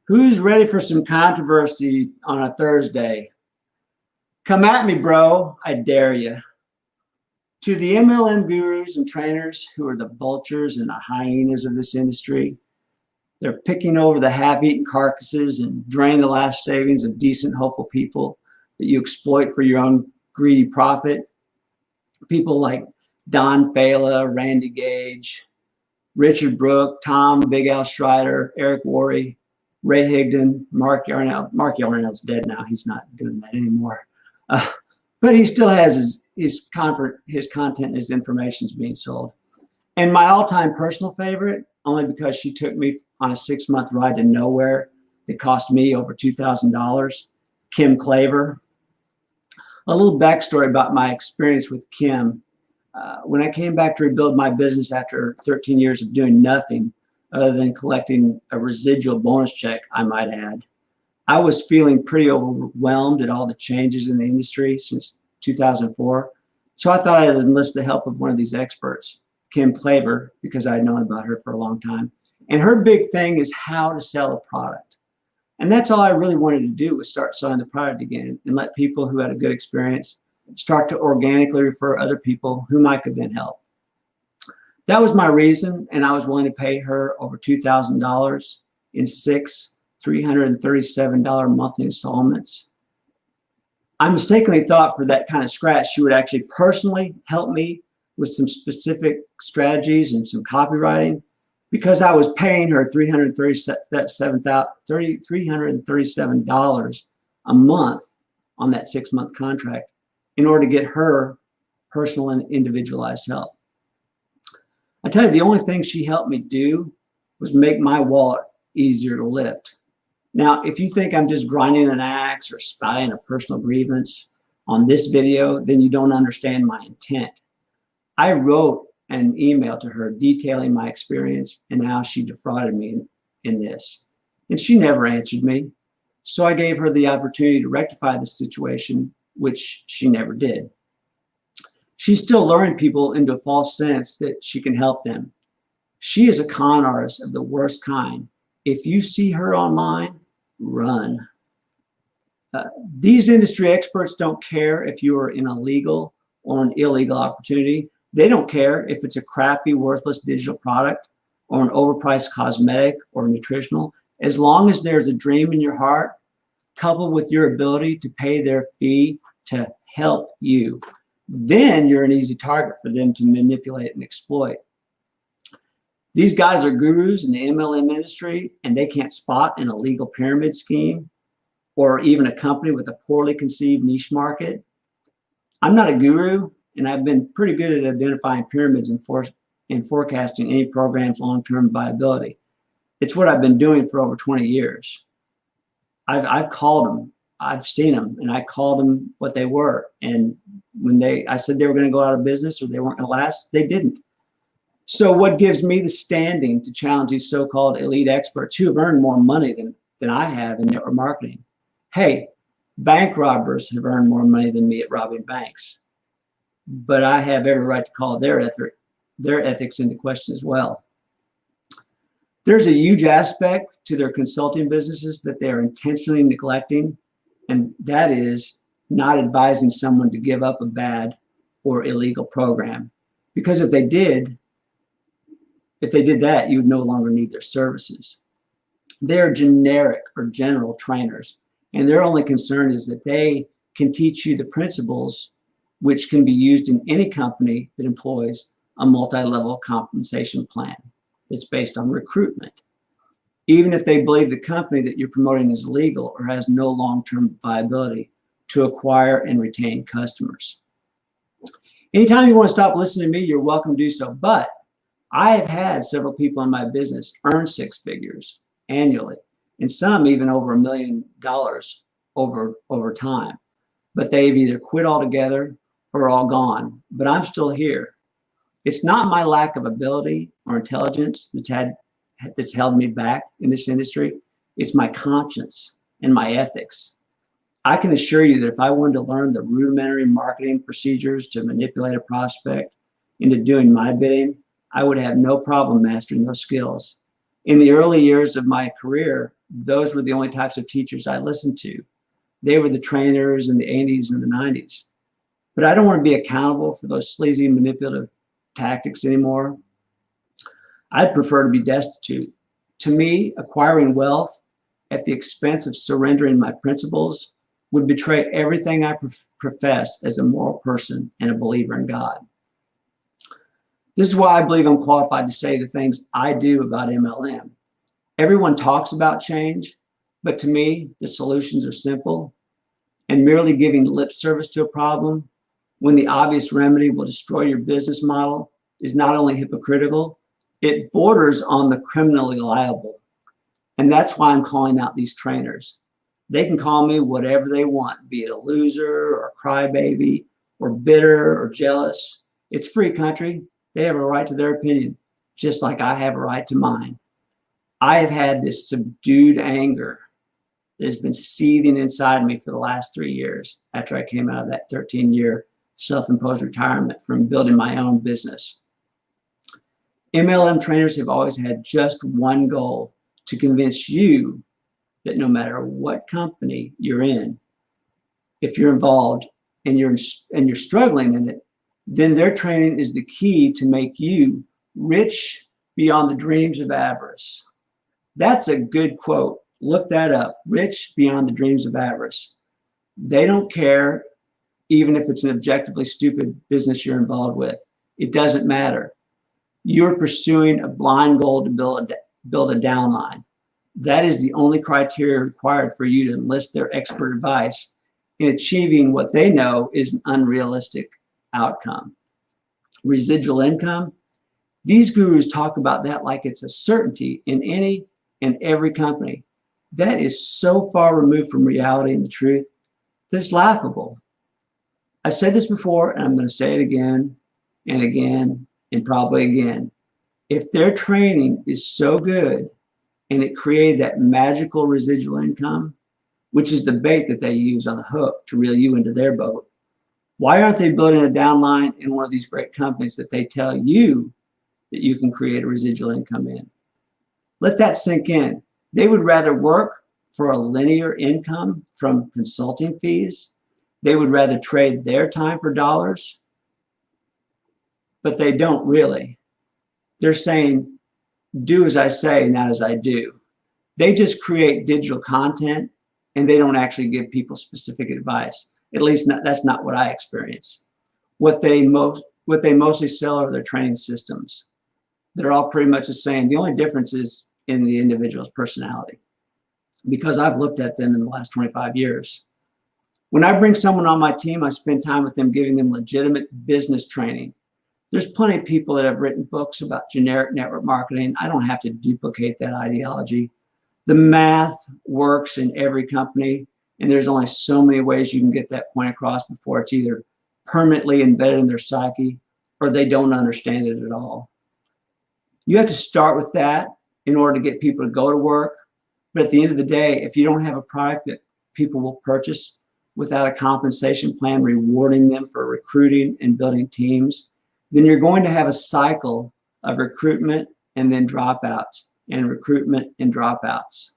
Who's ready for some controversy on a Thursday? Come at me, bro. I dare you. To the MLM gurus and trainers who are the vultures and the hyenas of this industry, they're picking over the half-eaten carcasses and drain the last savings of decent, hopeful people that you exploit for your own greedy profit. People like Don Fala, Randy Gage, Richard Brooke, Tom Big Al Schreider, Eric Worre, Ray Higdon, Mark Yarnell. Mark Yarnell's dead now. He's not doing that anymore. But he still has his content and his information is being sold. And my all-time personal favorite, only because she took me on a 6-month ride to nowhere that cost me over $2,000, Kim Claver. A little backstory about my experience with Kim. When I came back to rebuild my business after 13 years of doing nothing other than collecting a residual bonus check, I might add, I was feeling pretty overwhelmed at all the changes in the industry since 2004. So I thought I'd enlist the help of one of these experts, Kim Claver, because I'd known about her for a long time. And her big thing is how to sell a product. And that's all I really wanted to do, was start selling the product again and let people who had a good experience start to organically refer other people whom I could then help. That was my reason, and I was willing to pay her over $2,000 in 6 $337 monthly installments. I mistakenly thought for that kind of scratch, she would actually personally help me with some specific strategies and some copywriting, because I was paying her $337 a month on that 6-month contract in order to get her personal and individualized help. I tell you, the only thing she helped me do was make my wallet easier to lift. Now, if you think I'm just grinding an axe or spouting a personal grievance on this video, then you don't understand my intent. I wrote an email to her detailing my experience and how she defrauded me in this. And she never answered me. So I gave her the opportunity to rectify the situation, which she never did. She's still luring people into a false sense that she can help them. She is a con artist of the worst kind. If you see her online, run. These industry experts don't care if you are in a legal or an illegal opportunity. They don't care if it's a crappy, worthless digital product or an overpriced cosmetic or nutritional. As long as there's a dream in your heart, coupled with your ability to pay their fee to help you, then you're an easy target for them to manipulate and exploit. These guys are gurus in the MLM industry, and they can't spot an illegal pyramid scheme or even a company with a poorly conceived niche market. I'm not a guru, and I've been pretty good at identifying pyramids and forecasting any program's long-term viability. It's what I've been doing for over 20 years. I've called them, I've seen them, and I called them what they were. And when I said they were going to go out of business or they weren't going to last, they didn't. So what gives me the standing to challenge these so-called elite experts who have earned more money than I have in network marketing? Hey, bank robbers have earned more money than me at robbing banks. But I have every right to call their ethics into question as well. There's a huge aspect to their consulting businesses that they are intentionally neglecting, and that is not advising someone to give up a bad or illegal program. Because if they did that, you would no longer need their services. They're generic or general trainers, and their only concern is that they can teach you the principles which can be used in any company that employs a multi-level compensation plan that's based on recruitment, even if they believe the company that you're promoting is legal or has no long-term viability to acquire and retain customers. Anytime you want to stop listening to me, you're welcome to do so. But I have had several people in my business earn 6 figures annually, and some even over $1 million over time. But they've either quit altogether or all gone. But I'm still here. It's not my lack of ability or intelligence that's held me back in this industry. It's my conscience and my ethics. I can assure you that if I wanted to learn the rudimentary marketing procedures to manipulate a prospect into doing my bidding, I would have no problem mastering those skills. In the early years of my career, those were the only types of teachers I listened to. They were the trainers in the 80s and the 90s. But I don't want to be accountable for those sleazy manipulative tactics anymore. I'd prefer to be destitute. To me, acquiring wealth at the expense of surrendering my principles would betray everything I profess as a moral person and a believer in God. This is why I believe I'm qualified to say the things I do about MLM. Everyone talks about change, but to me, the solutions are simple, and merely giving lip service to a problem when the obvious remedy will destroy your business model is not only hypocritical, it borders on the criminally liable. And that's why I'm calling out these trainers. They can call me whatever they want, be it a loser or a crybaby or bitter or jealous. It's free country. They have a right to their opinion, just like I have a right to mine. I have had this subdued anger that has been seething inside me for the last 3 years after I came out of that 13-year self-imposed retirement from building my own business. MLM trainers have always had just one goal: to convince you that no matter what company you're in, if you're involved and you're struggling in it, then their training is the key to make you rich beyond the dreams of avarice. That's a good quote. Look that up. Rich beyond the dreams of avarice. They don't care, even if it's an objectively stupid business you're involved with. It doesn't matter. You're pursuing a blind goal to build a downline. That is the only criteria required for you to enlist their expert advice in achieving what they know is an unrealistic outcome. Residual income. These gurus talk about that like it's a certainty in any and every company. That is so far removed from reality and the truth that it's laughable. I said this before, and I'm going to say it again and again and probably again. If their training is so good and it created that magical residual income, which is the bait that they use on the hook to reel you into their boat, why aren't they building a downline in one of these great companies that they tell you that you can create a residual income in? Let that sink in. They would rather work for a linear income from consulting fees. They would rather trade their time for dollars, but they don't really. They're saying, do as I say, not as I do. They just create digital content and they don't actually give people specific advice. At least that's not what I experience. What they mostly sell are their training systems. They're all pretty much the same. The only difference is in the individual's personality, because I've looked at them in the last 25 years. When I bring someone on my team, I spend time with them, giving them legitimate business training. There's plenty of people that have written books about generic network marketing. I don't have to duplicate that ideology. The math works in every company, and there's only so many ways you can get that point across before it's either permanently embedded in their psyche or they don't understand it at all. You have to start with that in order to get people to go to work. But at the end of the day, if you don't have a product that people will purchase without a compensation plan rewarding them for recruiting and building teams, then you're going to have a cycle of recruitment and then dropouts and recruitment and dropouts.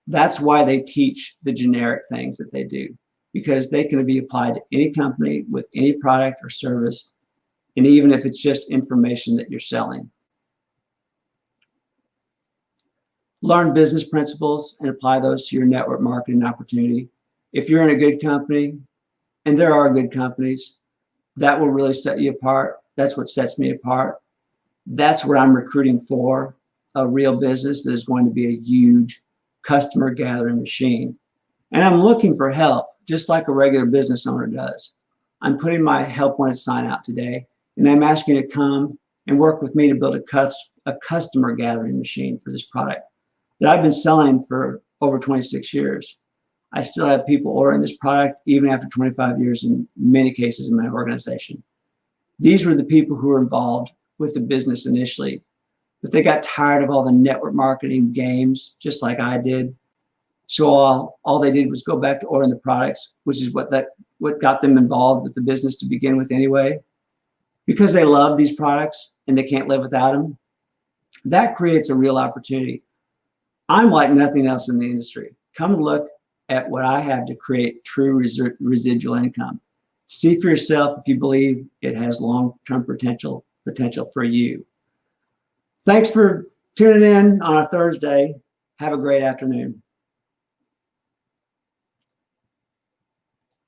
That's why they teach the generic things that they do, because they can be applied to any company with any product or service, and even if it's just information that you're selling. Learn business principles and apply those to your network marketing opportunity. If you're in a good company, and there are good companies, that will really set you apart. That's what sets me apart. That's what I'm recruiting for, a real business that is going to be a huge customer gathering machine. And I'm looking for help, just like a regular business owner does. I'm putting my help wanted sign out today, and I'm asking you to come and work with me to build a customer gathering machine for this product that I've been selling for over 26 years. I still have people ordering this product even after 25 years in many cases in my organization. These were the people who were involved with the business initially, but they got tired of all the network marketing games, just like I did. So all they did was go back to ordering the products, which is what got them involved with the business to begin with anyway. Because they love these products and they can't live without them, That creates a real opportunity. I'm like nothing else in the industry. Come look at what I have to create true residual income. See for yourself if you believe it has long-term potential for you. Thanks for tuning in on a Thursday. Have a great afternoon.